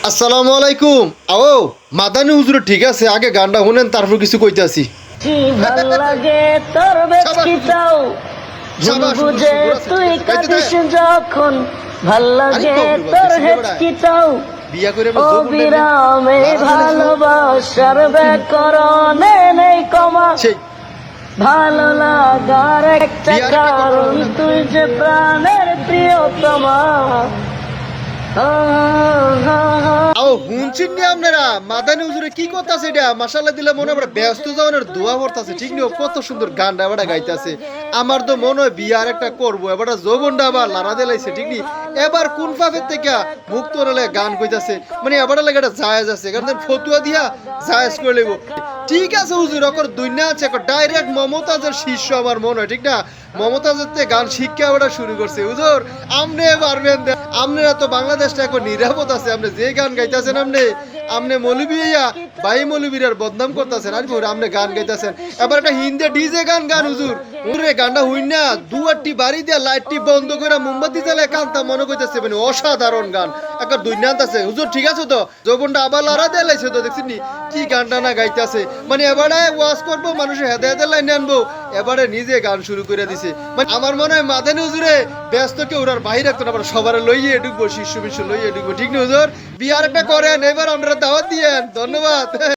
আসসালামু আলাইকুম। আও মাদানি হুজুর ঠিক আছে, আগে গানটা শুনেন তারপর কিছু কইতাছি। ভাল লাগে তোর বেচকিটাও ভুল বুঝে তুই কাঁদিস যখন ভাল লাগে তোর হেচকিটাও বিয়া করে অবিরামে ভালোবাসার ব্যাকরণে নেই কমা সেই ভালো লাগার একটা কারণ তুই যে প্রাণের প্রিয়তমা আও শুনছেন নি আপনারা মাদানি হুজুরে কি করতেছে? এটা মাশাআল্লাহ দিলে মনে হয় ব্যস্ত যাওয়ার দোয়া করতেছে, ঠিক নি? কত সুন্দর গানটা এবারে গাইতেছে। আমার তো মনে হয় বিয়ার একটা করবো, এবারে যৌবনটা আবার লারা দিলাইছে, ঠিক নি? এবার কোন পাপের থেকে মুক্ত হলে গান কইতাছে, মানে এবারে লাগে এটা জায়েজ আছে, কারণ ফতুয়া দিয়া জায়েজ করে লইব। ঠিক আছে হুজুর, ওকর দুনিয়া আছে, ডাইরেক্ট মমতাজের শিষ্য আমার মনে হয়, ঠিক না? মমতাজের থেকে গান শিক্ষা ওটা শুরু করছে। হুজুর আপনি পারবেন, আপনারা তো বাংলাদেশটা এখন নিরাপদ আছে, আপনি যে গান গাইতেছেন, আপনি মৌলবী ভাই মৌলবীর বদনাম করতেছেন, আর আপনি গান গাইতেছেন। এবার একটা হিন্দি ডিজে গান হুজুর হুজুরে গানটা হইন না, দুয়ারটি বাড়ি দিয়া লাইটটি বন্ধ করে মোমবাতি জ্বালায় কান্তা মনে করতেছে, মানে অসাধারণ গান, একটা দুইনান্ত আছে। হুজুর ঠিক আছে তো, যৌবনটা আবার লারা দিয়ে লাইছে তো, দেখছেন নি কি গানটা না গাইতেছে। মানে এবারে ওয়াজ করবো, মানুষের হেদায়েতের লাইন আনবো, এবারে নিজে গান শুরু করে দিছে। মানে আমার মনে হয় মাদানি হুজুরে ব্যস্ত কেউ ওর বাইরে রাখতো না, আবার সবার লইয়ে ঢুকবো, শিষ্য মিষ্য লইয়ে ঢুকবো, ঠিক না হুজুর? বিয়ার একটা করেন, এবার আমরা দাওয়াত দিয়েন। ধন্যবাদ।